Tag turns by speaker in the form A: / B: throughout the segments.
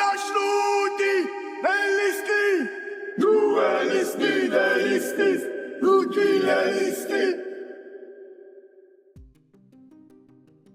A: Ashluti, Elisti, Du Elisti, Delistis, Ludwig Elisti.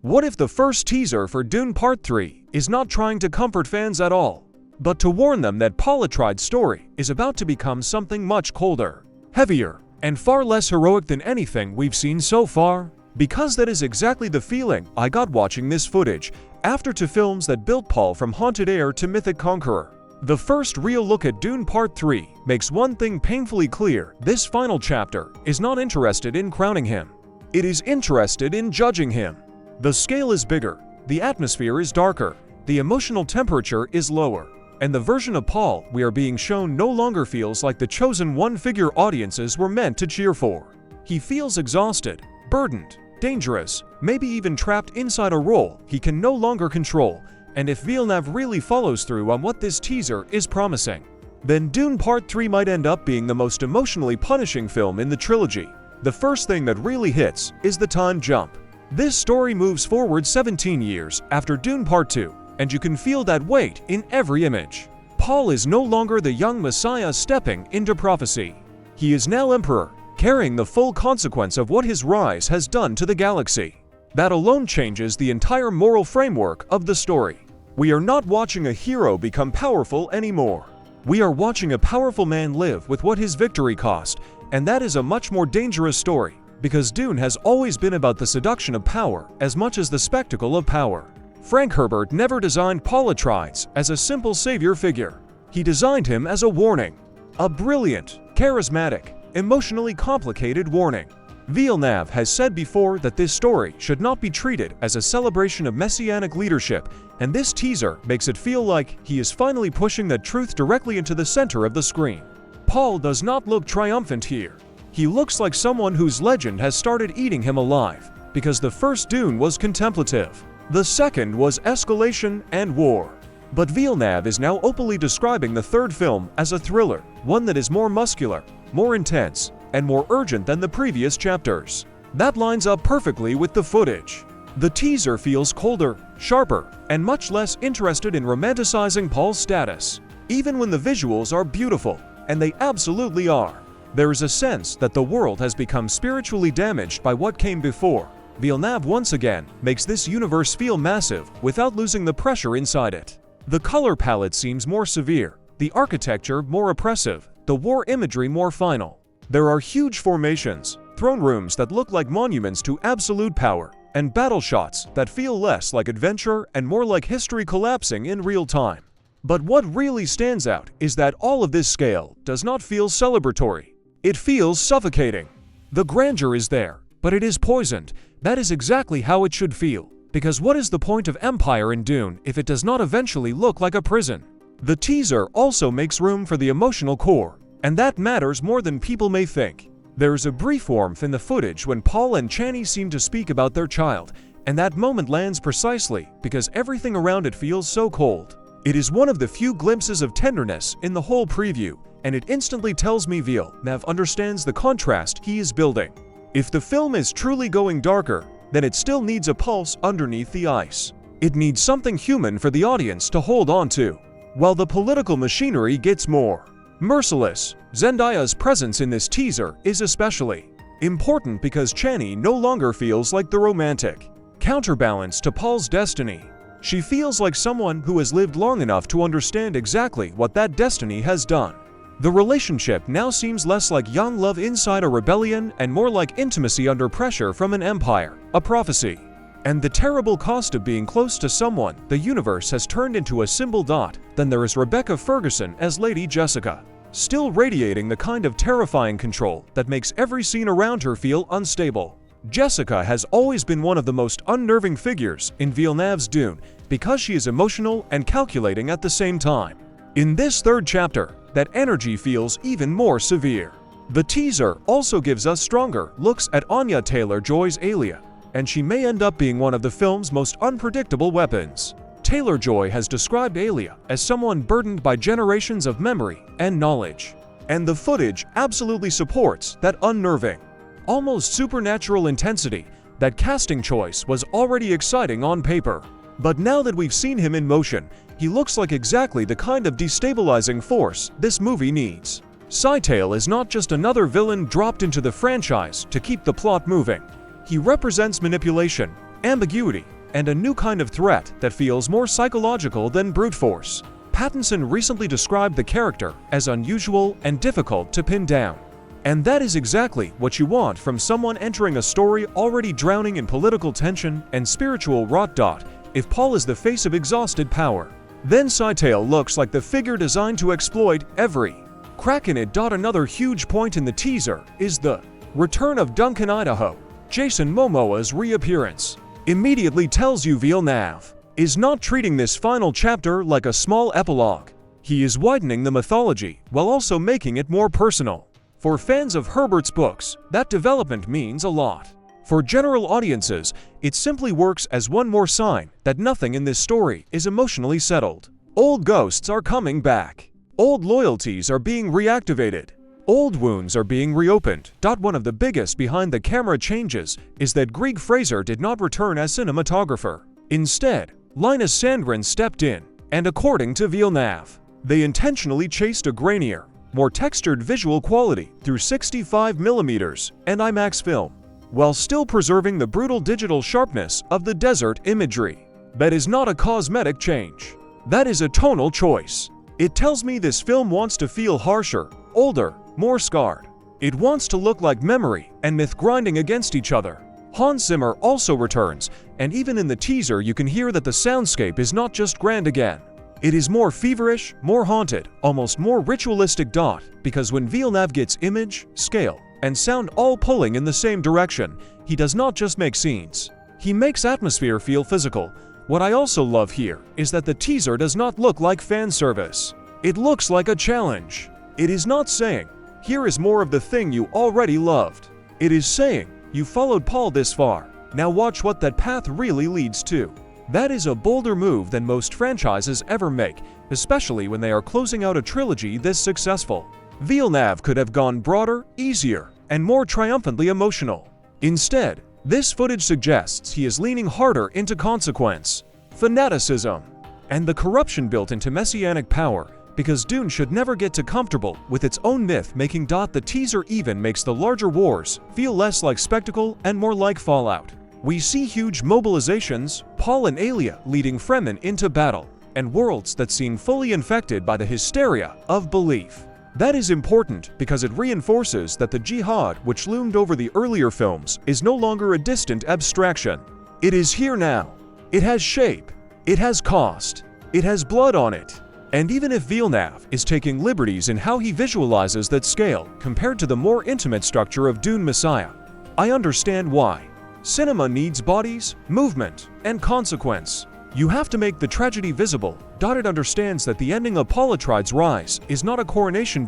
B: What if the first teaser for Dune Part 3 is not trying to comfort fans at all, but to warn them that Paul Atreides' story is about to become something much colder, heavier, and far less heroic than anything we've seen so far? Because that is exactly the feeling I got watching this footage, after two films that built Paul from haunted heir to mythic conqueror. The first real look at Dune Part 3 makes one thing painfully clear: this final chapter is not interested in crowning him. It is interested in judging him. The scale is bigger, the atmosphere is darker, the emotional temperature is lower, and the version of Paul we are being shown no longer feels like the chosen one figure audiences were meant to cheer for. He feels exhausted, burdened, dangerous, maybe even trapped inside a role he can no longer control. And if Villeneuve really follows through on what this teaser is promising, then Dune Part 3 might end up being the most emotionally punishing film in the trilogy. The first thing that really hits is the time jump. This story moves forward 17 years after Dune Part 2, and you can feel that weight in every image. Paul is no longer the young Messiah stepping into prophecy. He is now Emperor, carrying the full consequence of what his rise has done to the galaxy. That alone changes the entire moral framework of the story. We are not watching a hero become powerful anymore. We are watching a powerful man live with what his victory cost, and that is a much more dangerous story, because Dune has always been about the seduction of power as much as the spectacle of power. Frank Herbert never designed Paul Atreides as a simple savior figure. He designed him as a warning. A brilliant, charismatic, emotionally complicated warning. Villeneuve has said before that this story should not be treated as a celebration of messianic leadership, and this teaser makes it feel like he is finally pushing that truth directly into the center of the screen. Paul does not look triumphant here. He looks like someone whose legend has started eating him alive, because the first Dune was contemplative. The second was escalation and war. But Villeneuve is now openly describing the third film as a thriller, one that is more muscular, more intense, and more urgent than the previous chapters. That lines up perfectly with the footage. The teaser feels colder, sharper, and much less interested in romanticizing Paul's status. Even when the visuals are beautiful, and they absolutely are, there is a sense that the world has become spiritually damaged by what came before. Villeneuve once again makes this universe feel massive without losing the pressure inside it. The color palette seems more severe, the architecture more oppressive, the war imagery more final. There are huge formations, throne rooms that look like monuments to absolute power, and battle shots that feel less like adventure and more like history collapsing in real time. But what really stands out is that all of this scale does not feel celebratory. It feels suffocating. The grandeur is there, but it is poisoned. That is exactly how it should feel. Because what is the point of empire in Dune if it does not eventually look like a prison? The teaser also makes room for the emotional core, and that matters more than people may think. There is a brief warmth in the footage when Paul and Chani seem to speak about their child, and that moment lands precisely because everything around it feels so cold. It is one of the few glimpses of tenderness in the whole preview, and it instantly tells me Villeneuve understands the contrast he is building. If the film is truly going darker, then it still needs a pulse underneath the ice. It needs something human for the audience to hold on to. While the political machinery gets more merciless, Zendaya's presence in this teaser is especially important because Chani no longer feels like the romantic counterbalance to Paul's destiny. She feels like someone who has lived long enough to understand exactly what that destiny has done. The relationship now seems less like young love inside a rebellion and more like intimacy under pressure from an empire, a prophecy. And the terrible cost of being close to someone the universe has turned into a symbol. Then there is Rebecca Ferguson as Lady Jessica, still radiating the kind of terrifying control that makes every scene around her feel unstable. Jessica has always been one of the most unnerving figures in Villeneuve's Dune because she is emotional and calculating at the same time. In this third chapter, that energy feels even more severe. The teaser also gives us stronger looks at Anya Taylor-Joy Alia, and she may end up being one of the film's most unpredictable weapons. Taylor-Joy has described Alia as someone burdened by generations of memory and knowledge, and the footage absolutely supports that unnerving, almost supernatural intensity. That casting choice was already exciting on paper, but now that we've seen him in motion, He looks like exactly the kind of destabilizing force this movie needs. Scytale is not just another villain dropped into the franchise to keep the plot moving. He represents manipulation, ambiguity, and a new kind of threat that feels more psychological than brute force. Pattinson recently described the character as unusual and difficult to pin down. And that is exactly what you want from someone entering a story already drowning in political tension and spiritual rot. If Paul is the face of exhausted power, then Scytale looks like the figure designed to exploit every crack in it. Another huge point in the teaser is the return of Duncan Idaho. Jason Momoa's reappearance immediately tells you Villeneuve is not treating this final chapter like a small epilogue. He is widening the mythology while also making it more personal. For fans of Herbert's books, that development means a lot. For general audiences, it simply works as one more sign that nothing in this story is emotionally settled. Old ghosts are coming back. Old loyalties are being reactivated. Old wounds are being reopened. One of the biggest behind-the-camera changes is that Greig Fraser did not return as cinematographer. Instead, Linus Sandgren stepped in, and according to Villeneuve, they intentionally chased a grainier, more textured visual quality through 65mm and IMAX film, while still preserving the brutal digital sharpness of the desert imagery. That is not a cosmetic change. That is a tonal choice. It tells me this film wants to feel harsher, older, more scarred. It wants to look like memory and myth grinding against each other. Hans Zimmer also returns, and even in the teaser you can hear that the soundscape is not just grand again. It is more feverish, more haunted, almost more ritualistic. Because when Villeneuve gets image, scale, and sound all pulling in the same direction, he does not just make scenes. He makes atmosphere feel physical. What I also love here is that the teaser does not look like fan service. It looks like a challenge. It is not saying, here is more of the thing you already loved. It is saying, you followed Paul this far, now watch what that path really leads to. That is a bolder move than most franchises ever make, especially when they are closing out a trilogy this successful. Villeneuve could have gone broader, easier, and more triumphantly emotional. Instead, this footage suggests he is leaning harder into consequence, fanaticism, and the corruption built into messianic power, because Dune should never get too comfortable with its own myth-making. The teaser even makes the larger wars feel less like spectacle and more like fallout. We see huge mobilizations, Paul and Alia leading Fremen into battle, and worlds that seem fully infected by the hysteria of belief. That is important because it reinforces that the jihad which loomed over the earlier films is no longer a distant abstraction. It is here now. It has shape. It has cost. It has blood on it. And even if Villeneuve is taking liberties in how he visualizes that scale compared to the more intimate structure of Dune Messiah, I understand why. Cinema needs bodies, movement, and consequence. You have to make the tragedy visible. It understands that the ending of Paul Atreides' rise is not a coronation.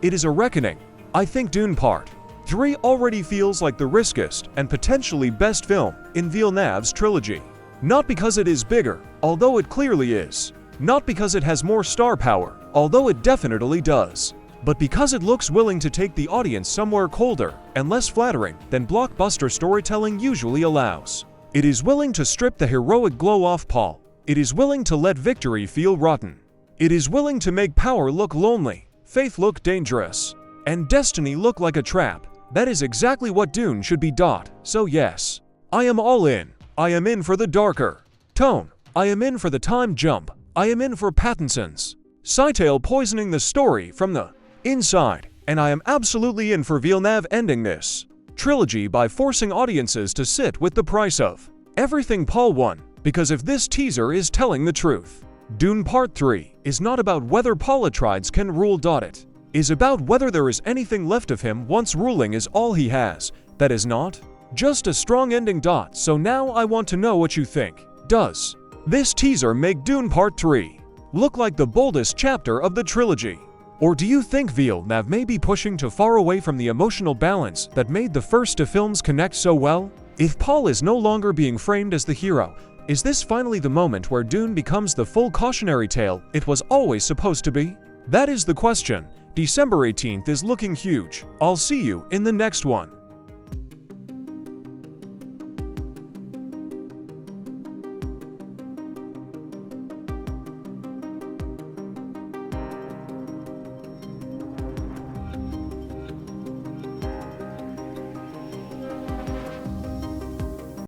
B: It is a reckoning. I think Dune Part 3 already feels like the riskiest and potentially best film in Villeneuve's trilogy. Not because it is bigger, although it clearly is. Not because it has more star power, although it definitely does. But because it looks willing to take the audience somewhere colder and less flattering than blockbuster storytelling usually allows. It is willing to strip the heroic glow off Paul. It is willing to let victory feel rotten. It is willing to make power look lonely, faith look dangerous, and destiny look like a trap. That is exactly what Dune should be. So yes, I am all in. I am in for the darker tone. I am in for the time jump. I am in for Pattinson's Scytale poisoning the story from the inside, and I am absolutely in for Villeneuve ending this trilogy by forcing audiences to sit with the price of everything Paul won, because if this teaser is telling the truth, Dune Part 3 is not about whether Paul Atreides can rule. It is about whether there is anything left of him once ruling is all he has. That is not just a strong ending. So now I want to know what you think. Does this teaser make Dune Part 3 look like the boldest chapter of the trilogy? Or do you think Villeneuve may be pushing too far away from the emotional balance that made the first two films connect so well? If Paul is no longer being framed as the hero, is this finally the moment where Dune becomes the full cautionary tale it was always supposed to be? That is the question. December 18th is looking huge. I'll see you in the next one.